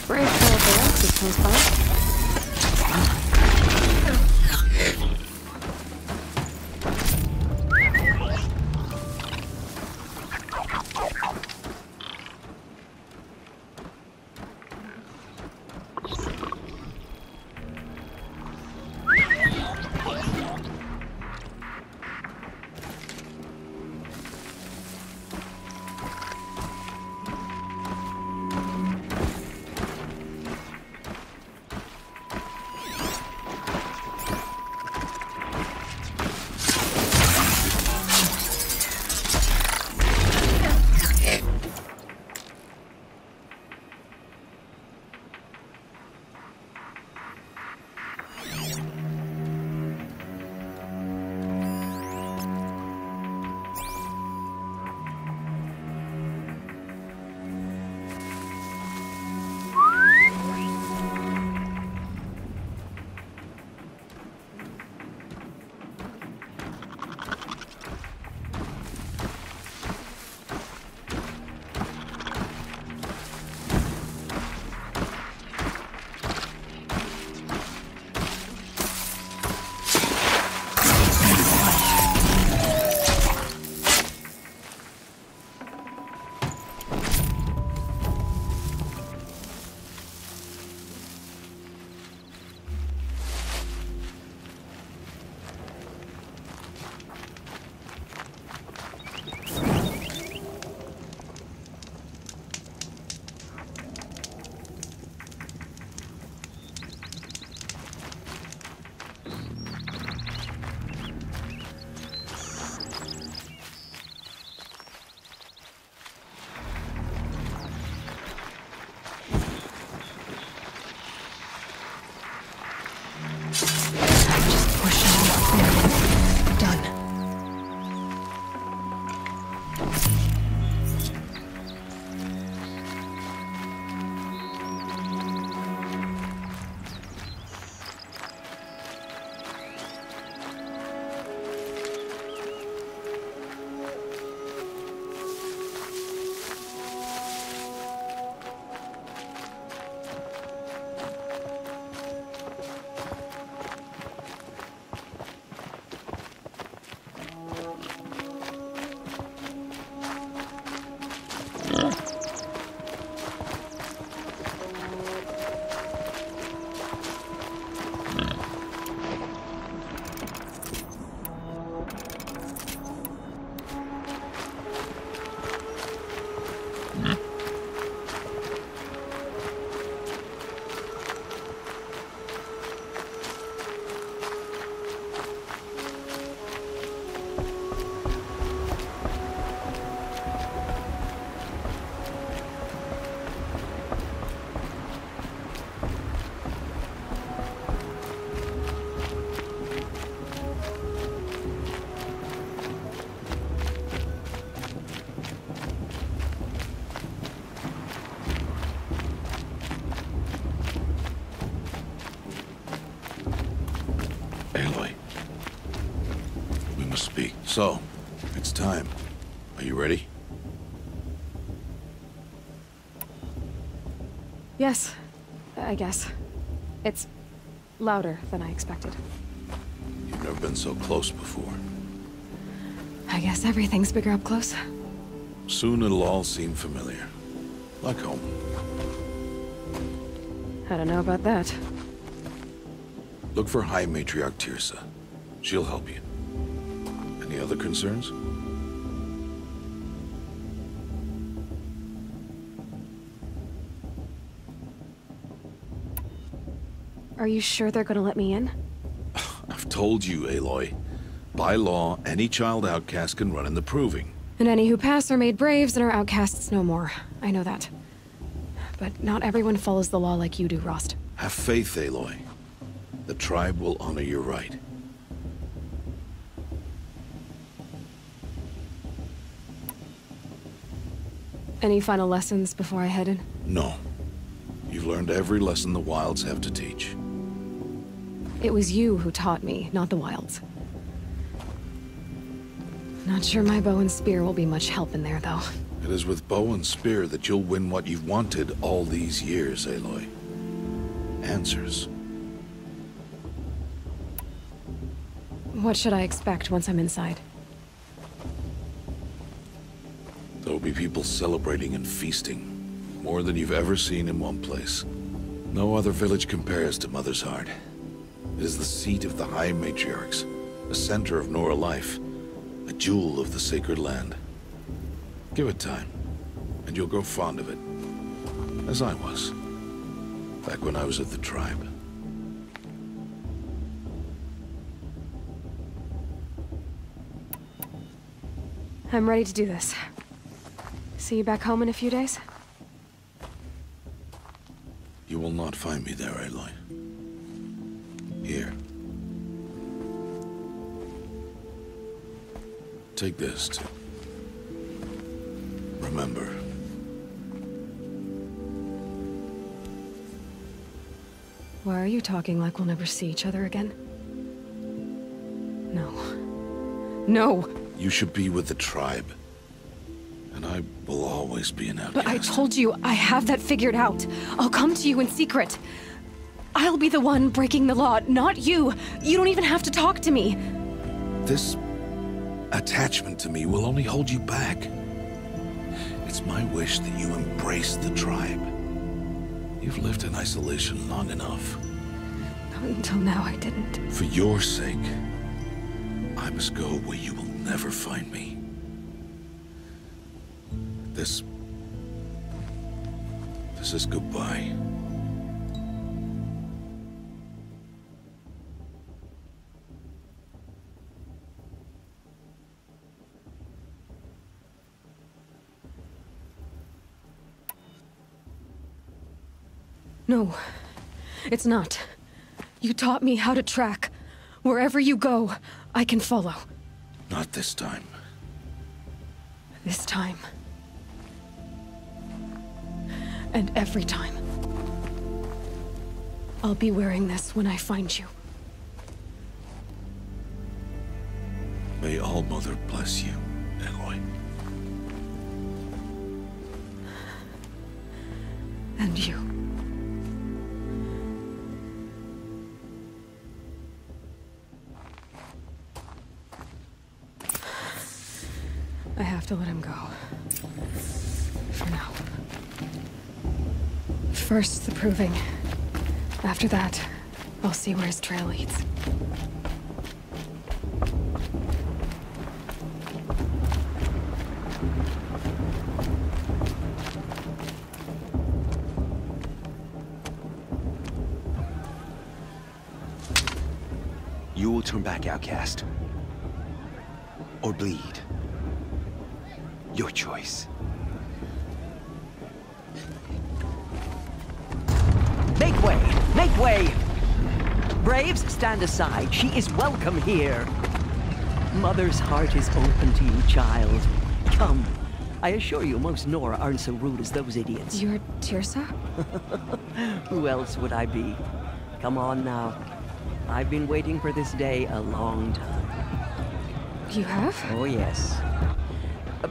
Brave for the rest of comes by. So, it's time. Are you ready? Yes, I guess. It's louder than I expected. You've never been so close before. I guess everything's bigger up close. Soon it'll all seem familiar. Like home. I don't know about that. Look for High Matriarch Tirsa. She'll help you. Any other concerns? Are you sure they're gonna let me in? I've told you, Aloy. By law, any child outcast can run in the Proving. And any who pass are made braves and are outcasts no more. I know that. But not everyone follows the law like you do, Rost. Have faith, Aloy. The tribe will honor your right. Any final lessons before I head in? No. You've learned every lesson the Wilds have to teach. It was you who taught me, not the Wilds. Not sure my bow and spear will be much help in there, though. It is with bow and spear that you'll win what you've wanted all these years, Aloy. Answers. What should I expect once I'm inside? There will be people celebrating and feasting. More than you've ever seen in one place. No other village compares to Mother's Heart. It is the seat of the High Matriarchs, the center of Nora life, a jewel of the sacred land. Give it time, and you'll grow fond of it. As I was, back when I was at the tribe. I'm ready to do this. See you back home in a few days? You will not find me there, Aloy. Here. Take this to remember. Why are you talking like we'll never see each other again? No. No! You should be with the tribe. And I will always be an outcast. But I told you, I have that figured out. I'll come to you in secret. I'll be the one breaking the law, not you. You don't even have to talk to me. This attachment to me will only hold you back. It's my wish that you embrace the tribe. You've lived in isolation long enough. Until now, I didn't. For your sake, I must go where you will never find me. This is goodbye. No, it's not. You taught me how to track. Wherever you go, I can follow. Not this time. This time. And every time. I'll be wearing this when I find you. May All Mother bless you, Aloy. And you. I have to let him go. For now. First, the proving. After that, I'll see where his trail leads. You will turn back, outcast. Or bleed. Your choice. Make way! Make way! Braves, stand aside. She is welcome here. Mother's heart is open to you, child. Come. I assure you, most Nora aren't so rude as those idiots. You're Tirsa? Who else would I be? Come on now. I've been waiting for this day a long time. You have? Oh, yes.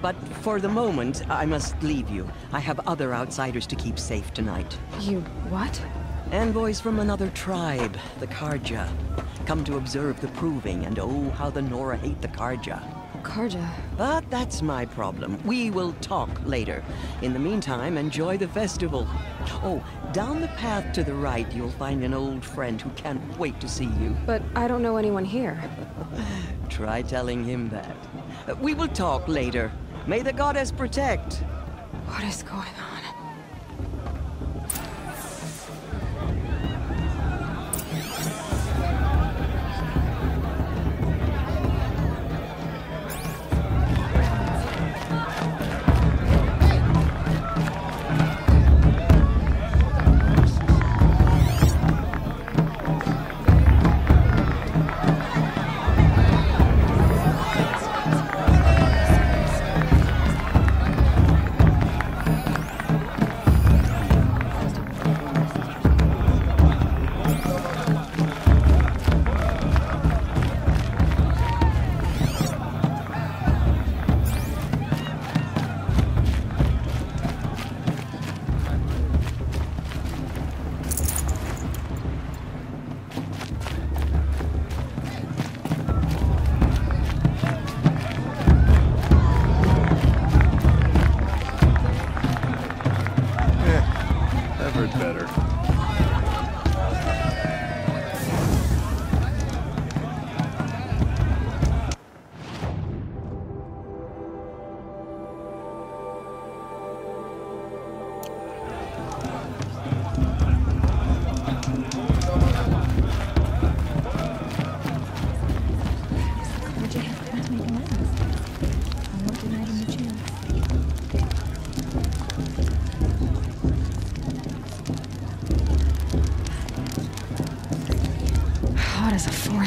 But for the moment, I must leave you. I have other outsiders to keep safe tonight. You what? Envoys from another tribe, the Karja. Come to observe the proving, and oh, how the Nora hate the Karja. Karja? But that's my problem. We will talk later. In the meantime, enjoy the festival. Oh, down the path to the right, you'll find an old friend who can't wait to see you. But I don't know anyone here. Try telling him that. We will talk later. May the goddess protect. What is going on?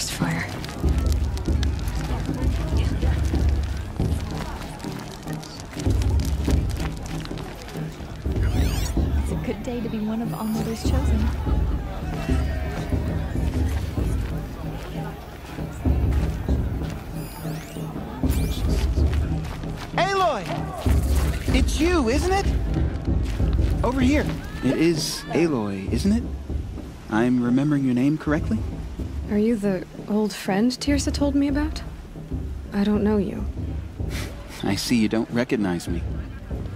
forest fire. It's a good day to be one of All Mother's Chosen. Aloy! It's you, isn't it? Over here. It is Aloy, isn't it? I'm remembering your name correctly? Are you the old friend Tirsa told me about? I don't know you. I see you don't recognize me.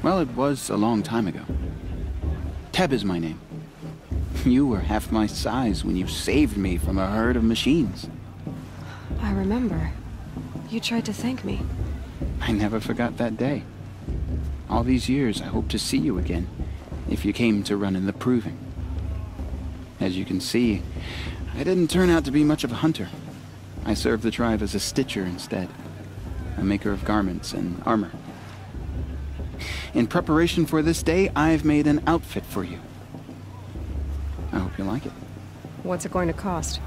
Well, it was a long time ago. Teb is my name. You were half my size when you saved me from a herd of machines. I remember. You tried to thank me. I never forgot that day. All these years, I hope to see you again, if you came to run in the Proving. As you can see, I didn't turn out to be much of a hunter. I served the tribe as a stitcher instead, a maker of garments and armor. In preparation for this day, I've made an outfit for you. I hope you like it. What's it going to cost?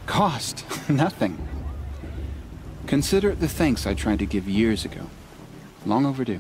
Cost? Nothing. Consider it the thanks I tried to give years ago. Long overdue.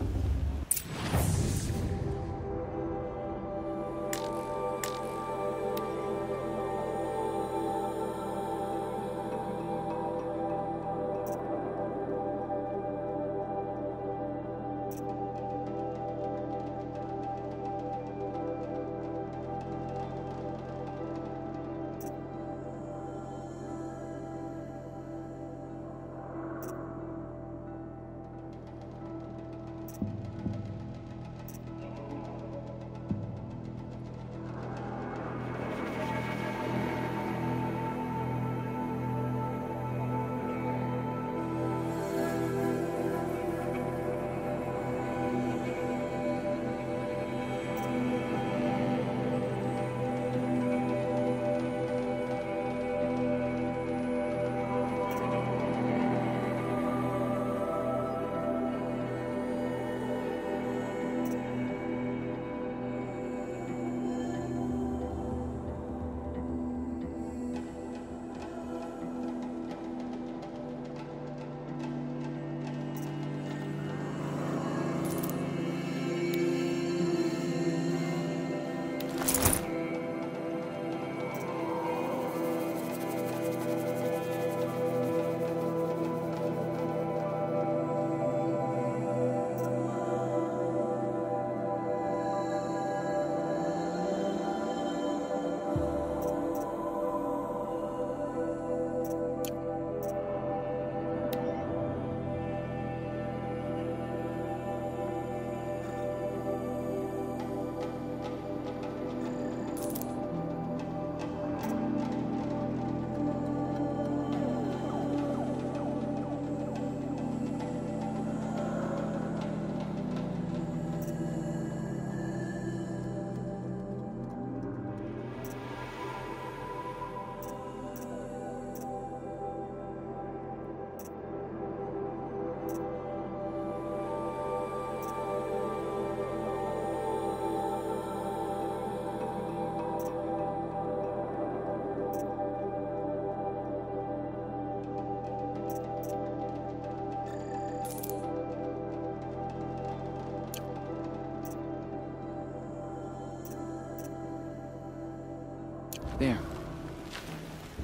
There.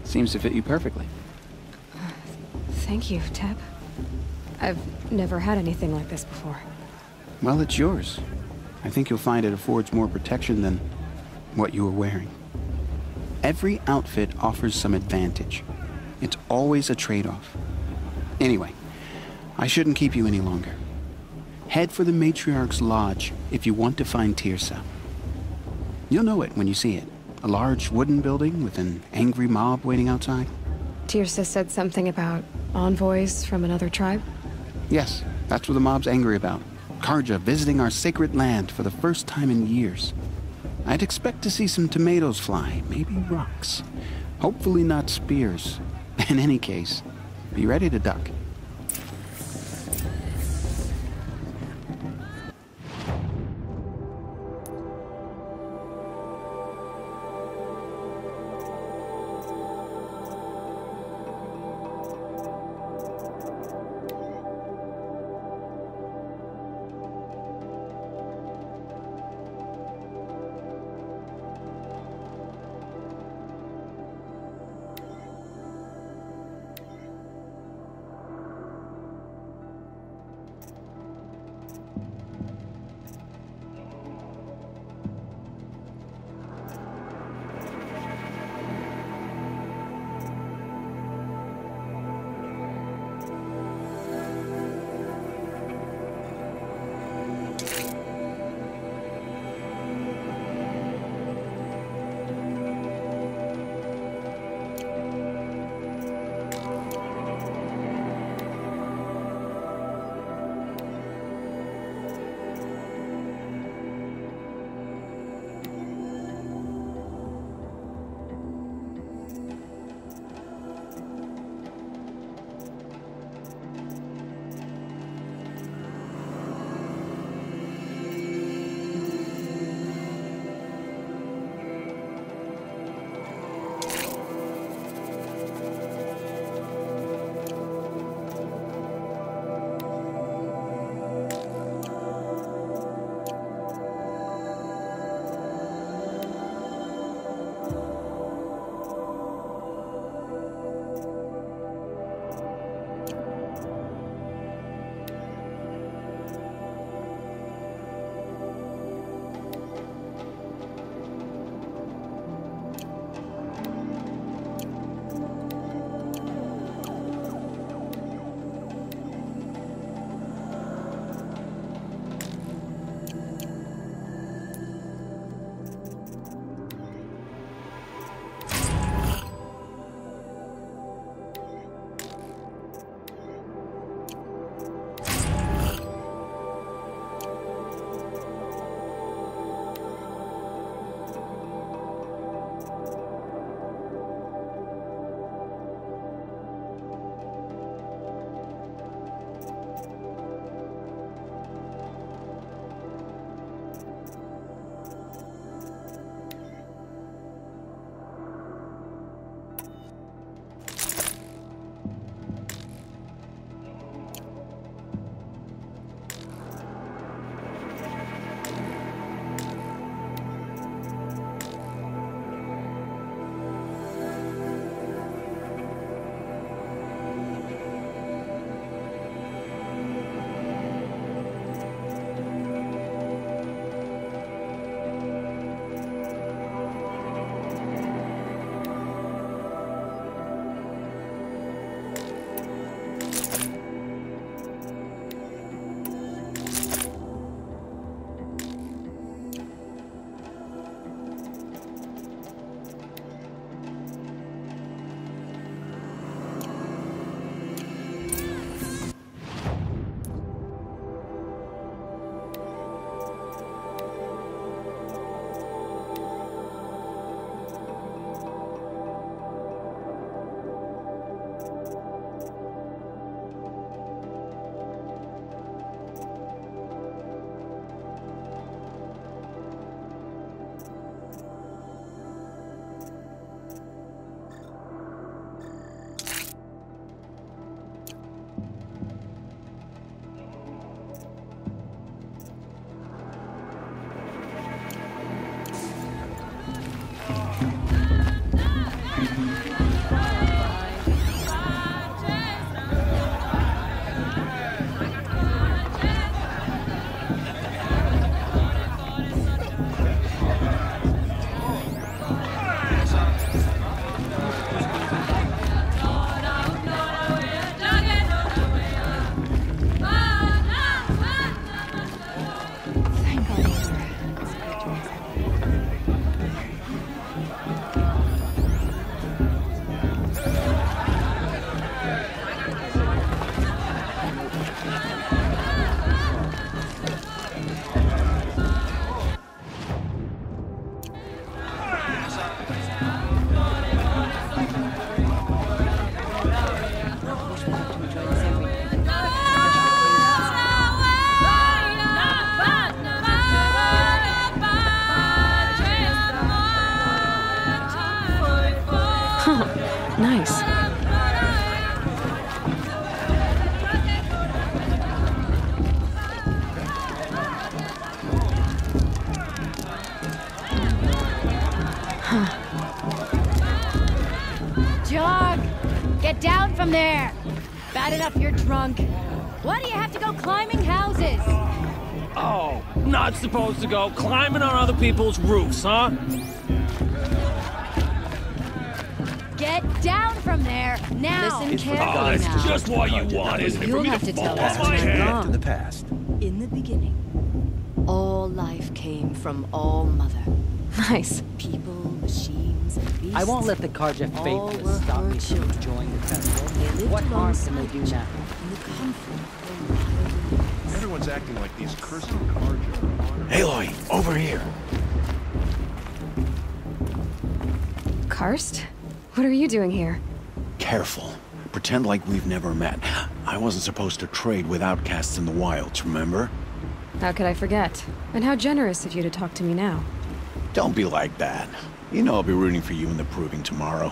Seems to fit you perfectly. Thank you, Teb. I've never had anything like this before. Well, it's yours. I think you'll find it affords more protection than what you were wearing. Every outfit offers some advantage. It's always a trade-off. Anyway, I shouldn't keep you any longer. Head for the Matriarch's Lodge if you want to find Tirsa. You'll know it when you see it. A large wooden building with an angry mob waiting outside. Tirsa said something about envoys from another tribe? Yes, that's what the mob's angry about. Karja visiting our sacred land for the first time in years. I'd expect to see some tomatoes fly, maybe rocks. Hopefully not spears. In any case, be ready to duck. Get down from there! Bad enough you're drunk. Why do you have to go climbing houses? Oh, not supposed to go climbing on other people's roofs, huh? Get down from there, now! Listen carefully Oh, that's now. just what you want, isn't it? For You'll me have to to fall tell us off my what's head? wrong. In the past. In the beginning, all life came from All Mother. Nice. People, machines, and beasts. I won't let the Carja All faithless were stop her me from children. enjoying the festival. They lived What harm can they alongside do each now? other in the comfort of their wild lives. Everyone's acting like these cursed Carja. Aloy, over here. Karst? What are you doing here? Careful. Pretend like we've never met. I wasn't supposed to trade with outcasts in the wilds, remember? How could I forget? And how generous of you to talk to me now. Don't be like that. You know I'll be rooting for you in the proving tomorrow.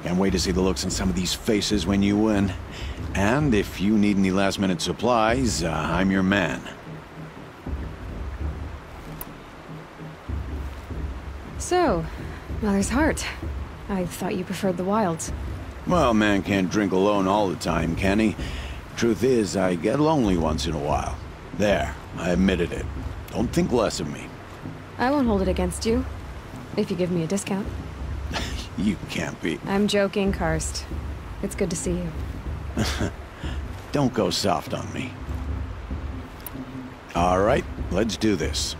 Can't wait to see the looks on some of these faces when you win. And if you need any last-minute supplies, I'm your man. So, Mother's Heart. I thought you preferred the wilds. Well, man can't drink alone all the time, can he? Truth is, I get lonely once in a while. There, I admitted it. Don't think less of me. I won't hold it against you. If you give me a discount. You can't be. I'm joking, Karst. It's good to see you. Don't go soft on me. All right, let's do this.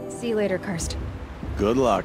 See you later, Karst. Good luck.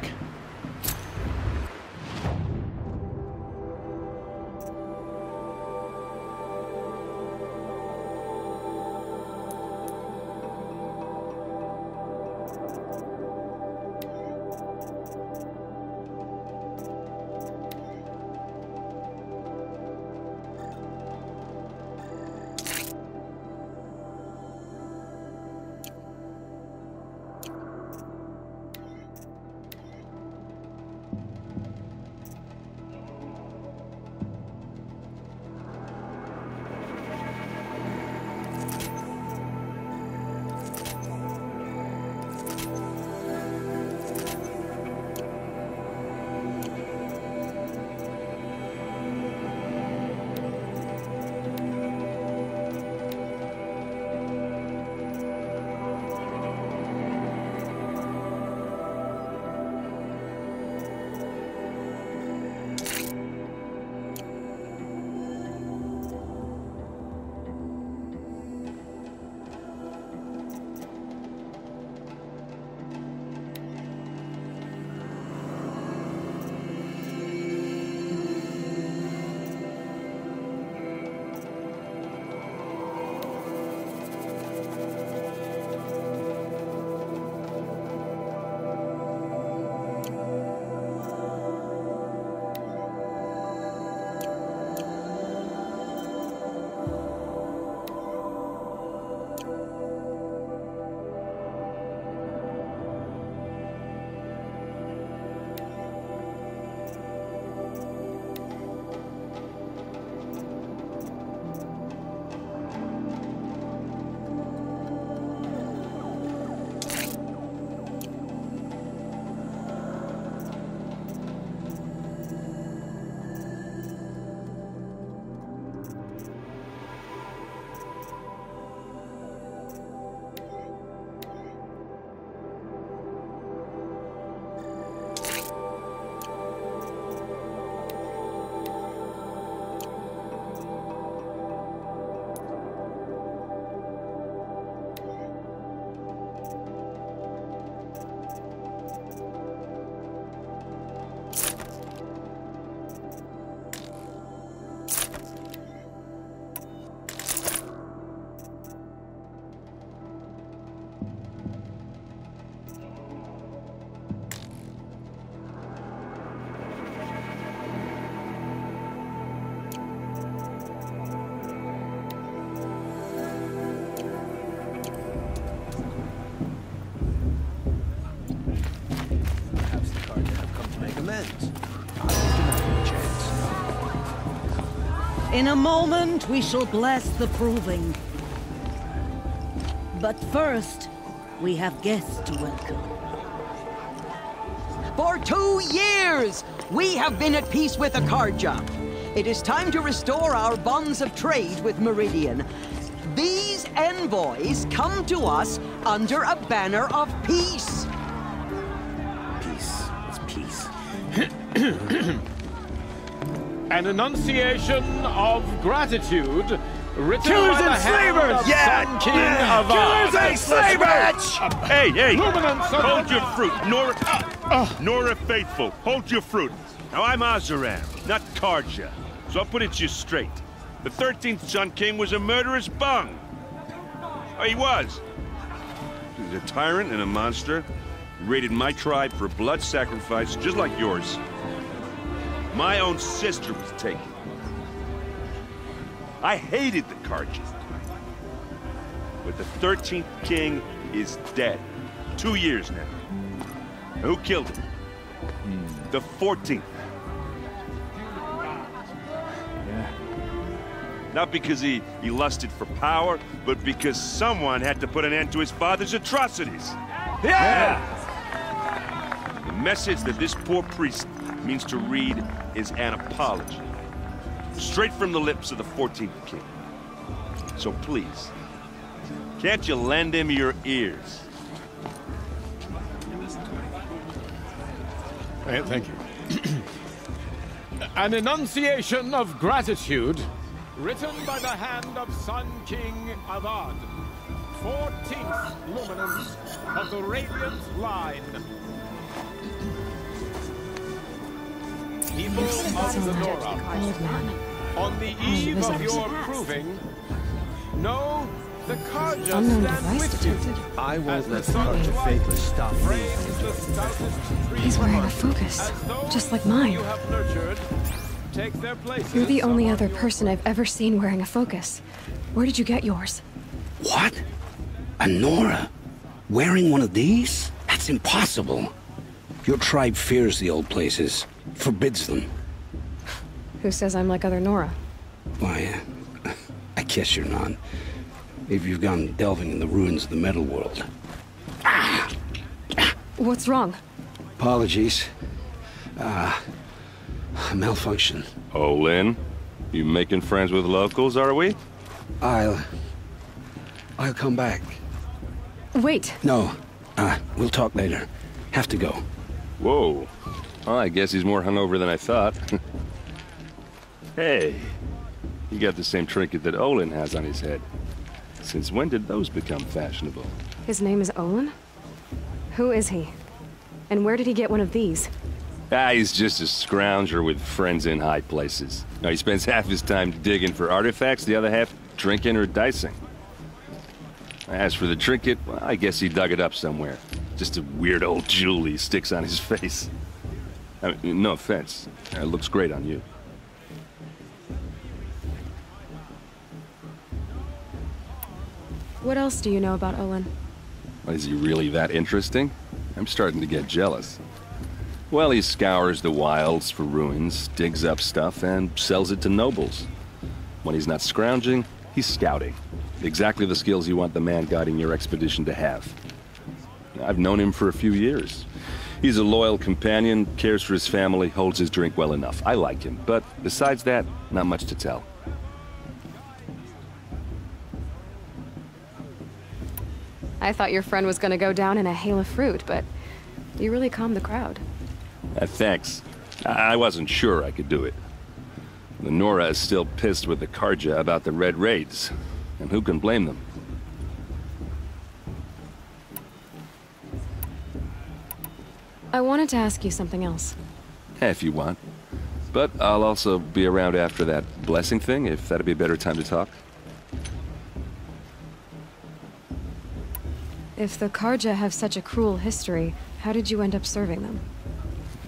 In a moment, we shall bless the proving. But first, we have guests to welcome. For 2 years, we have been at peace with the Karja. It is time to restore our bonds of trade with Meridian. These envoys come to us under a banner of peace. Peace. It's peace. An enunciation of gratitude written Killers by the and hand slavers! of Yeah! Sun King Avad. Killers and slavers! Hey, hey! Luminance of Hold your fruit, Nora Faithful. Hold your fruit. Now I'm Azaram, not Karja, so I'll put it to you straight. The 13th Sun King was a murderous bung. Oh, he was. He was a tyrant and a monster. He raided my tribe for a blood sacrifice, just like yours. My own sister was taken. I hated the Karja. But the 13th king is dead. 2 years now. Who killed him? The 14th. Not because he lusted for power, but because someone had to put an end to his father's atrocities. Yeah! The message that this poor priest means to read is an apology. Straight from the lips of the 14th king. So please, can't you lend him your ears? Thank you. An enunciation of gratitude written by the hand of Sun King Avad, 14th luminance of the Radiant Line. People of the Nora, on the eve of your proving, know the Karja stand with you. I won't let the Karja faithless stop me. He's wearing a focus, just like mine. You have nurtured, take their places. You're the only other person I've ever seen wearing a focus. Where did you get yours? What? A Nora? Wearing one of these? That's impossible. Your tribe fears the old places, forbids them. Who says I'm like other Nora? Why, I guess you're not. Maybe you've gone delving in the ruins of the metal world. What's wrong? Apologies. Malfunction. Oh, Lynn, you making friends with locals, are we? I'll come back. Wait. No, we'll talk later. Have to go. Whoa. Well, I guess he's more hungover than I thought. Hey, you got the same trinket that Olin has on his head. Since when did those become fashionable? His name is Olin? Who is he? And where did he get one of these? He's just a scrounger with friends in high places. Now, he spends half his time digging for artifacts, the other half drinking or dicing. As for the trinket, well, I guess he dug it up somewhere. Just a weird old jewel he sticks on his face. I mean, no offense. It looks great on you. What else do you know about Olin? Is he really that interesting? I'm starting to get jealous. Well, he scours the wilds for ruins, digs up stuff, and sells it to nobles. When he's not scrounging, he's scouting. Exactly the skills you want the man guiding your expedition to have. I've known him for a few years. He's a loyal companion, cares for his family, holds his drink well enough. I like him, but besides that, not much to tell. I thought your friend was gonna go down in a hail of fruit, but you really calmed the crowd. Thanks. I wasn't sure I could do it. The Nora is still pissed with the Karja about the Red Raids, and who can blame them? I wanted to ask you something else. If you want. But I'll also be around after that blessing thing, if that'd be a better time to talk. If the Karja have such a cruel history, how did you end up serving them?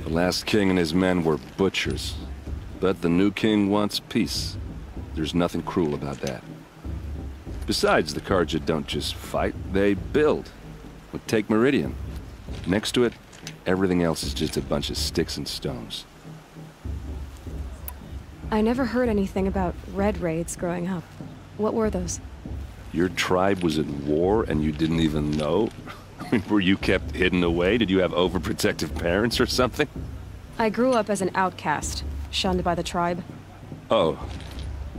The last king and his men were butchers. But the new king wants peace. There's nothing cruel about that. Besides, the Karja don't just fight, they build. Well, take Meridian. Next to it, everything else is just a bunch of sticks and stones. I never heard anything about red raids growing up. What were those? Your tribe was at war and you didn't even know? I mean, were you kept hidden away? Did you have overprotective parents or something? I grew up as an outcast, shunned by the tribe. Oh,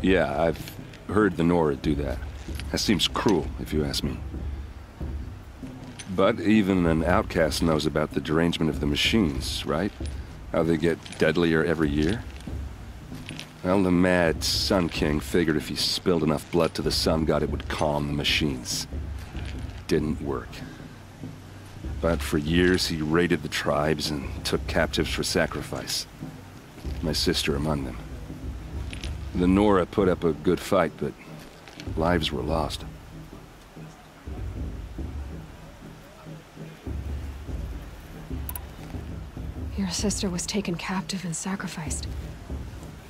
yeah, I've heard the Nora do that. That seems cruel, if you ask me. But even an outcast knows about the derangement of the machines, right? How they get deadlier every year? Well, the mad Sun King figured if he spilled enough blood to the Sun God, it would calm the machines. Didn't work. But for years, he raided the tribes and took captives for sacrifice. My sister among them. The Nora put up a good fight, but lives were lost. Your sister was taken captive and sacrificed.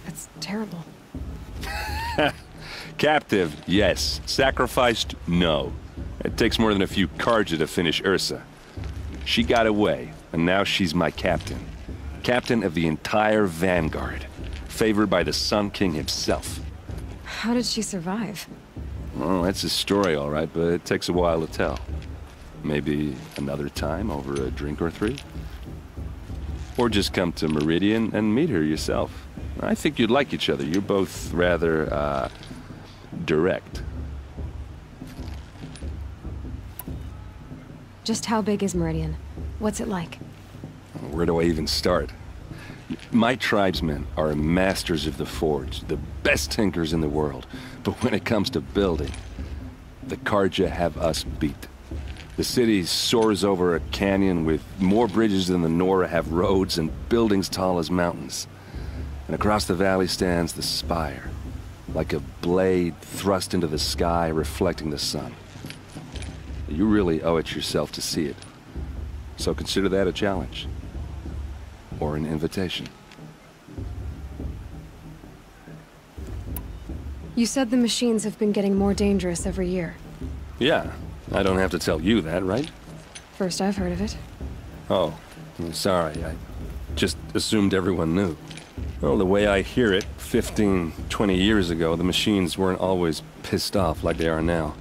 That's terrible. Captive, yes. Sacrificed, no. It takes more than a few Carja to finish Ursa. She got away, and now she's my captain. Captain of the entire Vanguard. Favored by the Sun King himself. How did she survive? Well, that's a story, all right, but it takes a while to tell. Maybe another time over a drink or three? Or just come to Meridian and meet her yourself. I think you'd like each other. You're both rather, direct. Just how big is Meridian? What's it like? Where do I even start? My tribesmen are masters of the forge, the best tinkers in the world. But when it comes to building, the Carja have us beat. The city soars over a canyon with more bridges than the Nora have roads and buildings tall as mountains. And across the valley stands the spire, like a blade thrust into the sky reflecting the sun. You really owe it yourself to see it. So consider that a challenge. Or an invitation. You said the machines have been getting more dangerous every year. Yeah, I don't have to tell you that, right? First I've heard of it. Oh, I'm sorry. I just assumed everyone knew. Well, the way I hear it, 15, 20 years ago, the machines weren't always pissed off like they are now.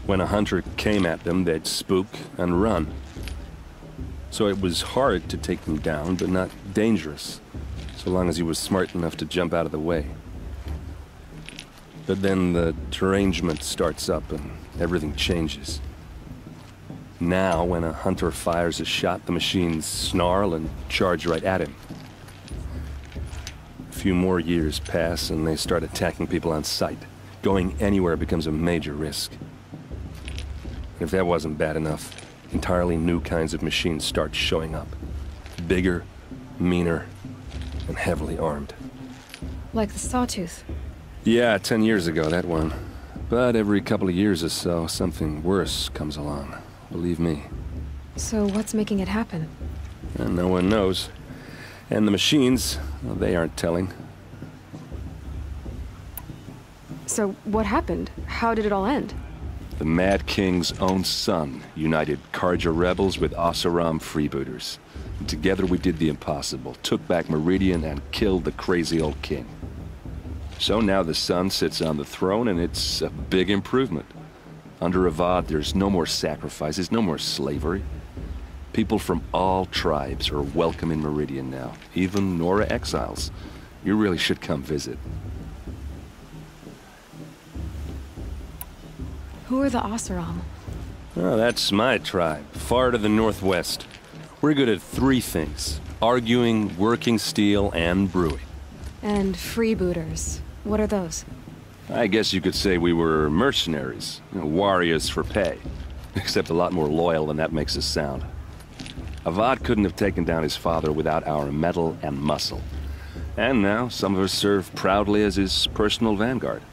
When a hunter came at them, they'd spook and run. So it was hard to take them down, but not dangerous, so long as he was smart enough to jump out of the way. But then the derangement starts up and everything changes. Now, when a hunter fires a shot, the machines snarl and charge right at him. A few more years pass and they start attacking people on sight. Going anywhere becomes a major risk. If that wasn't bad enough, entirely new kinds of machines start showing up. Bigger, meaner, and heavily armed. Like the Sawtooth. Yeah, 10 years ago, that one. But every couple of years or so, something worse comes along. Believe me. So what's making it happen? And no one knows. And the machines, well, they aren't telling. So what happened? How did it all end? The Mad King's own son united Carja rebels with Oseram freebooters. And together we did the impossible, took back Meridian and killed the crazy old king. So now the son sits on the throne and it's a big improvement. Under Avad, there's no more sacrifices, no more slavery. People from all tribes are welcome in Meridian now, even Nora exiles. You really should come visit. Who are the Oseram? Oh, that's my tribe, far to the northwest. We're good at three things: arguing, working steel, and brewing. And freebooters. What are those? I guess you could say we were mercenaries, warriors for pay. Except a lot more loyal than that makes us sound. Avad couldn't have taken down his father without our metal and muscle. And now some of us serve proudly as his personal vanguard.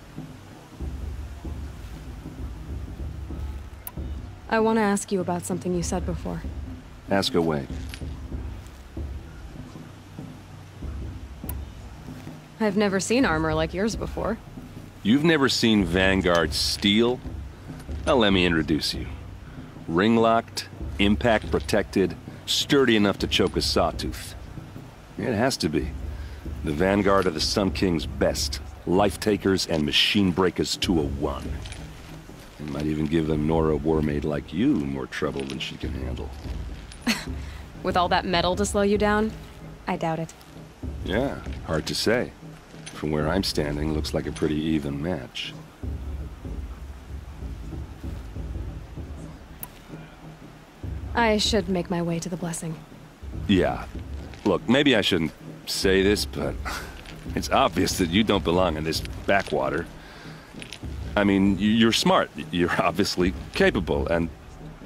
I want to ask you about something you said before. Ask away. I've never seen armor like yours before. You've never seen Vanguard steel? Well, let me introduce you. Ring-locked, impact-protected, sturdy enough to choke a sawtooth. It has to be. The vanguard of the Sun King's best. Life takers and machine breakers to a one. It might even give a Nora warmaid like you more trouble than she can handle. With all that metal to slow you down? I doubt it. Yeah, hard to say. From where I'm standing, looks like a pretty even match. I should make my way to the blessing. Yeah. Look, maybe I shouldn't say this, but it's obvious that you don't belong in this backwater. I mean, you're smart. You're obviously capable, and,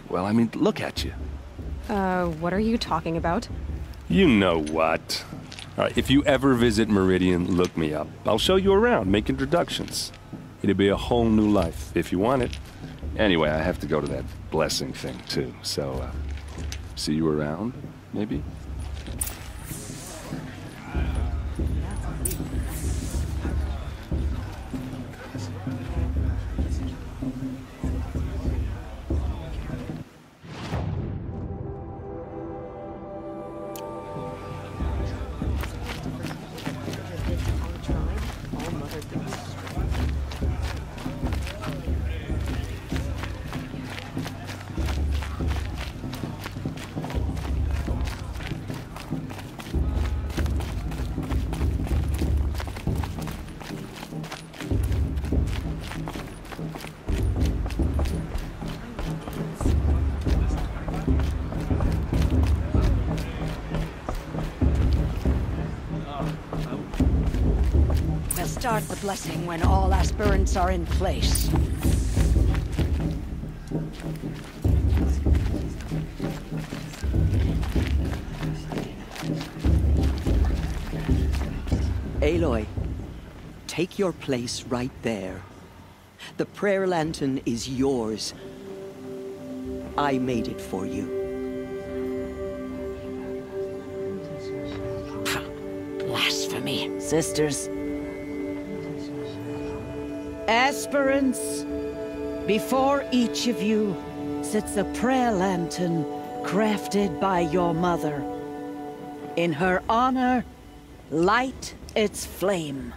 well, I mean, look at you. What are you talking about? You know what. All right, if you ever visit Meridian, look me up. I'll show you around, make introductions. It'll be a whole new life, if you want it. Anyway, I have to go to that blessing thing, too, so, see you around, maybe? Start the blessing when all aspirants are in place. Aloy, take your place right there. The prayer lantern is yours. I made it for you. Blasphemy, sisters. Aspirants, before each of you sits a prayer lantern crafted by your mother. In her honor, light its flame.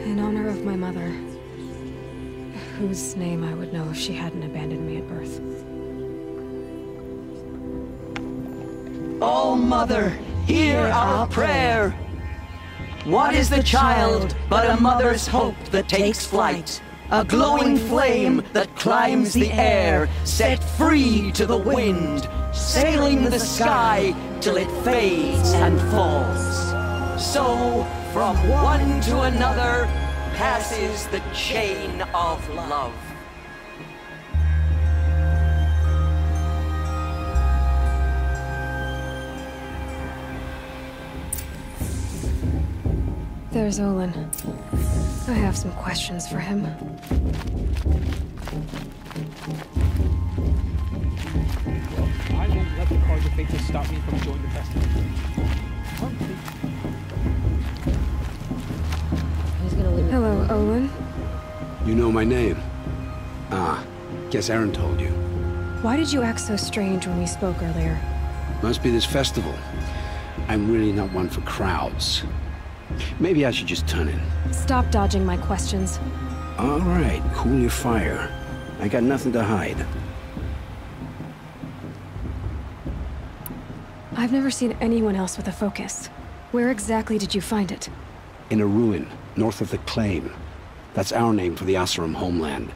In honor of my mother, whose name I would know if she hadn't abandoned me at birth. Oh, Mother, hear our prayer. What is the child but a mother's hope that takes flight? A glowing flame that climbs the air, set free to the wind, sailing the sky till it fades and falls. So, from one to another, passes the chain of love. There's Olin. I have some questions for him. I won't let the cards of fate stop me from joining the festival. Hello, Olin. You know my name? Ah, guess Aaron told you. Why did you act so strange when we spoke earlier? Must be this festival. I'm really not one for crowds. Maybe I should just turn in. Stop dodging my questions. All right, cool your fire. I got nothing to hide. I've never seen anyone else with a focus. Where exactly did you find it? In a ruin, north of the Claim. That's our name for the Oseram homeland.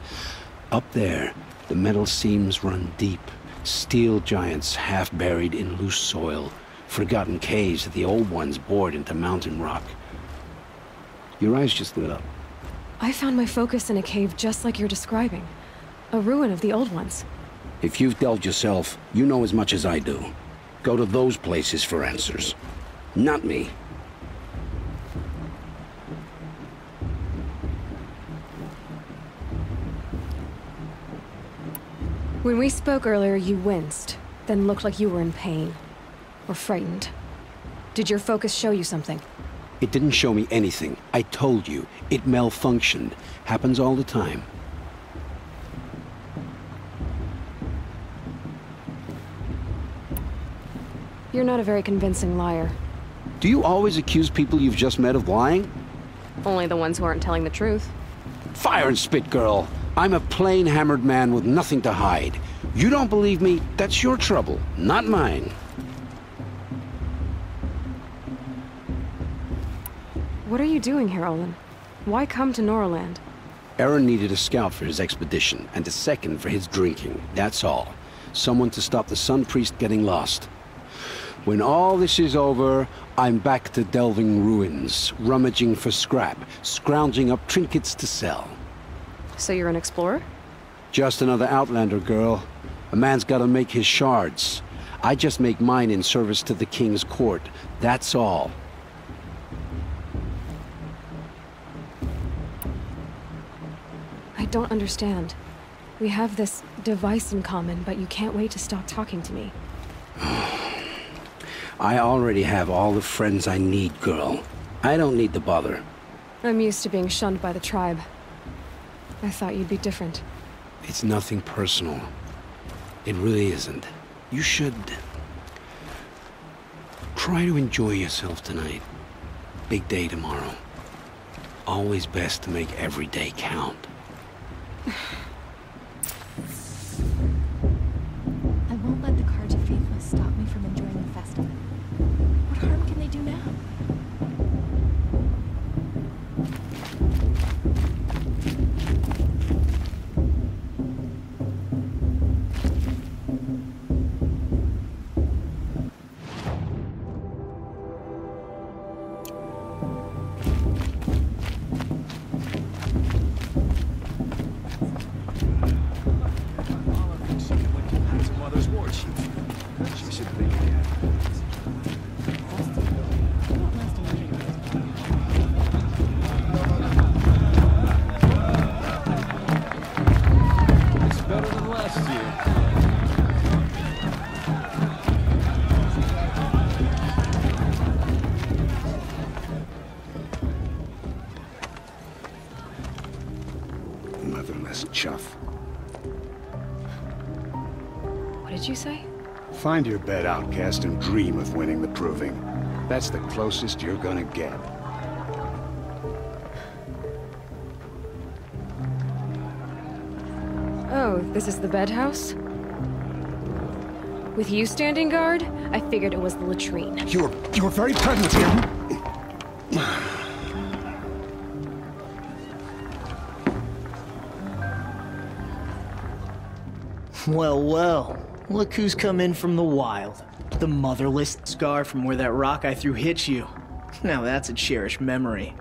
Up there, the metal seams run deep. Steel giants half buried in loose soil. Forgotten caves that the old ones bored into mountain rock. Your eyes just lit up. I found my focus in a cave just like you're describing. A ruin of the old ones. If you've delved yourself, you know as much as I do. Go to those places for answers. Not me. When we spoke earlier, you winced, then looked like you were in pain. Or frightened. Did your focus show you something? It didn't show me anything. I told you. It malfunctioned. Happens all the time. You're not a very convincing liar. Do you always accuse people you've just met of lying? Only the ones who aren't telling the truth. Fire and spit, girl. I'm a plain hammered man with nothing to hide. You don't believe me? That's your trouble, not mine. What are you doing here, Olin? Why come to Norland? Aaron needed a scout for his expedition, and a second for his drinking. That's all. Someone to stop the Sun Priest getting lost. When all this is over, I'm back to delving ruins, rummaging for scrap, scrounging up trinkets to sell. So you're an explorer? Just another Outlander, girl. A man's gotta make his shards. I just make mine in service to the King's court. That's all. I don't understand. We have this device in common, but you can't wait to stop talking to me. I already have all the friends I need, girl. I don't need the bother. I'm used to being shunned by the tribe. I thought you'd be different. It's nothing personal. It really isn't. You should... try to enjoy yourself tonight. Big day tomorrow. Always best to make every day count. I won't let the Carja Faithless stop me from enjoying the festival. What harm can they do now? Motherless chuff. What did you say? Find your bed, outcast, and dream of winning the proving. That's the closest you're gonna get. Oh, this is the bed house? With you standing guard, I figured it was the latrine. Your very presence here. Well, well. Look who's come in from the wild. The motherless scar from where that rock I threw hit you. Now that's a cherished memory.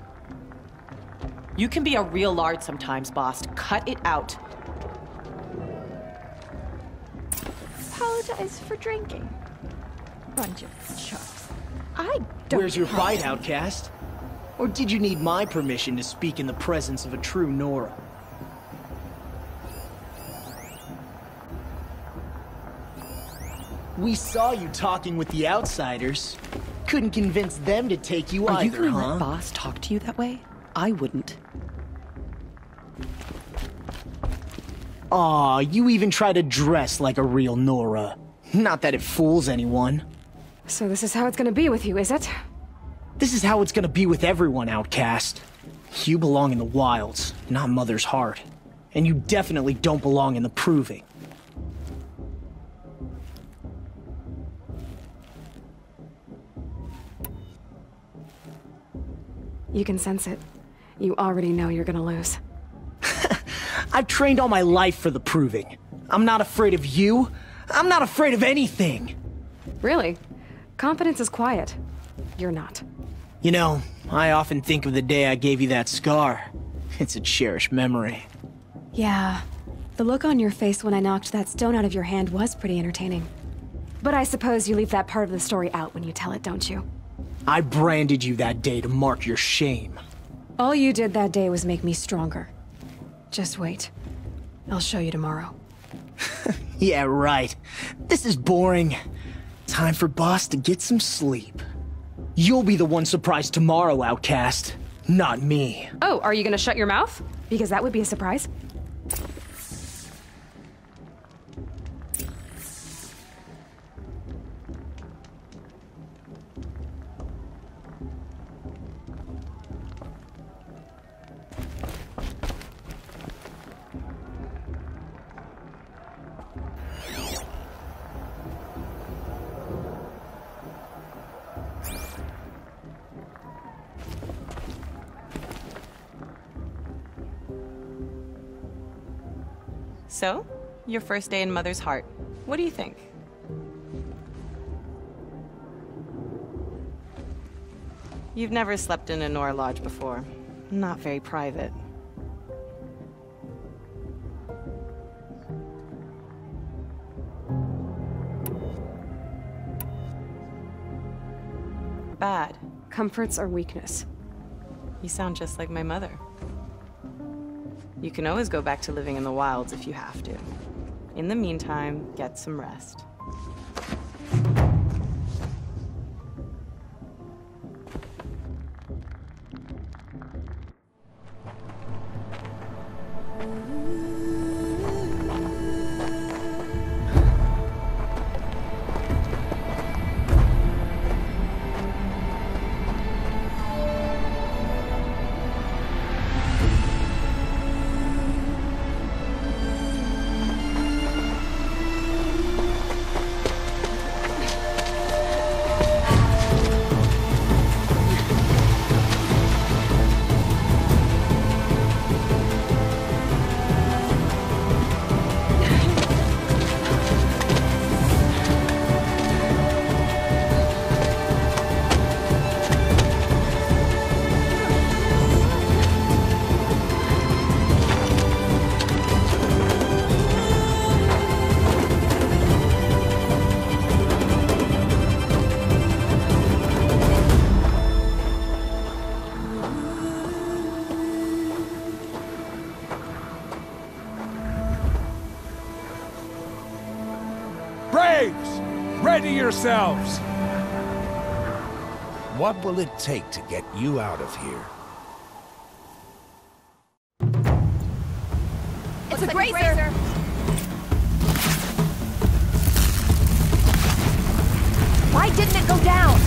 You can be a real lard sometimes, boss. Cut it out. Apologize for drinking. Bunch of chuffs. I don't. Where's your bite, outcast? Or did you need my permission to speak in the presence of a true Nora? We saw you talking with the outsiders. Couldn't convince them to take you Are either, you gonna huh? let boss talk to you that way? I wouldn't. Aw, you even try to dress like a real Nora. Not that it fools anyone. So this is how it's gonna be with you, is it? This is how it's gonna be with everyone, outcast. You belong in the wilds, not Mother's Heart. And you definitely don't belong in the proving. You can sense it. You already know you're gonna lose. I've trained all my life for the proving. I'm not afraid of you. I'm not afraid of anything. Really? Confidence is quiet. You're not. You know, I often think of the day I gave you that scar. It's a cherished memory. Yeah. The look on your face when I knocked that stone out of your hand was pretty entertaining. But I suppose you leave that part of the story out when you tell it, don't you? I branded you that day to mark your shame. All you did that day was make me stronger. Just wait. I'll show you tomorrow. Yeah, right. This is boring. Time for boss to get some sleep. You'll be the one surprised tomorrow, outcast. Not me. Oh, are you gonna shut your mouth? Because that would be a surprise. So, your first day in Mother's heart. What do you think? You've never slept in a Nora Lodge before. Not very private. Bad. Comforts are weakness. You sound just like my mother. You can always go back to living in the wilds if you have to. In the meantime, get some rest. Braves! Ready yourselves! What will it take to get you out of here? It's a grazer! Why didn't it go down?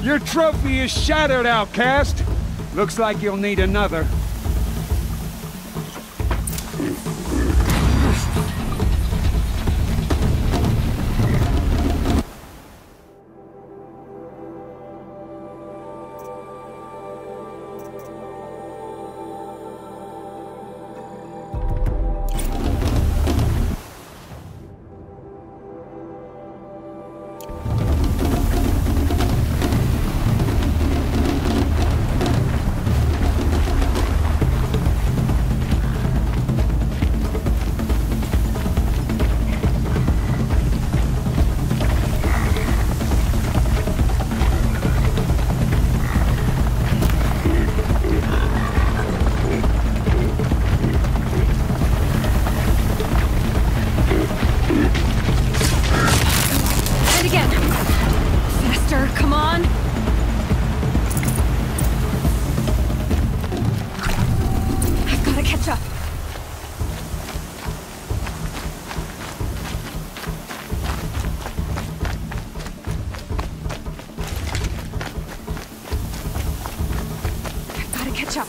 Your trophy is shattered, outcast. Looks like you'll need another. Catch up.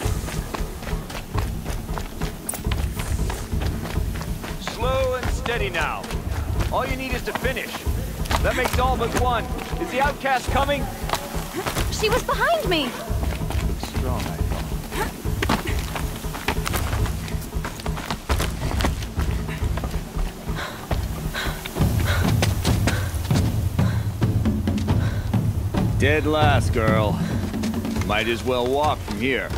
Slow and steady now. All you need is to finish. That makes all but one. Is the outcast coming? She was behind me. Looks strong, I thought. Dead last, girl. Might as well walk from here.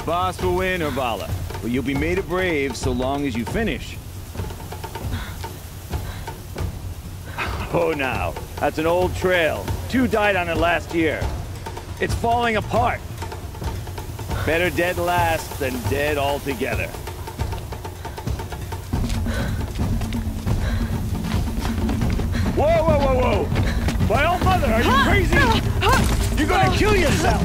Boss will win, or Vala, but you'll be made a brave so long as you finish. Oh, now, that's an old trail. 2 died on it last year. It's falling apart. Better dead last than dead altogether. Whoa, whoa, whoa, whoa! My old mother, are you crazy? You're gonna kill yourself!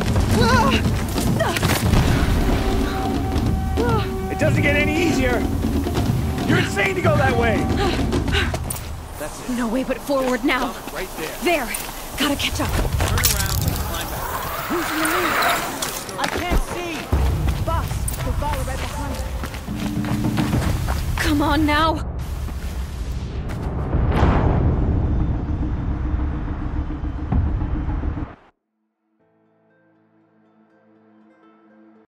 It doesn't get any easier! You're insane to go that way! That's it. No way but forward now. Right there. There! Gotta catch up. Turn around and climb back. Who's near? I can't see! Boss, the Vala right behind. Come on now!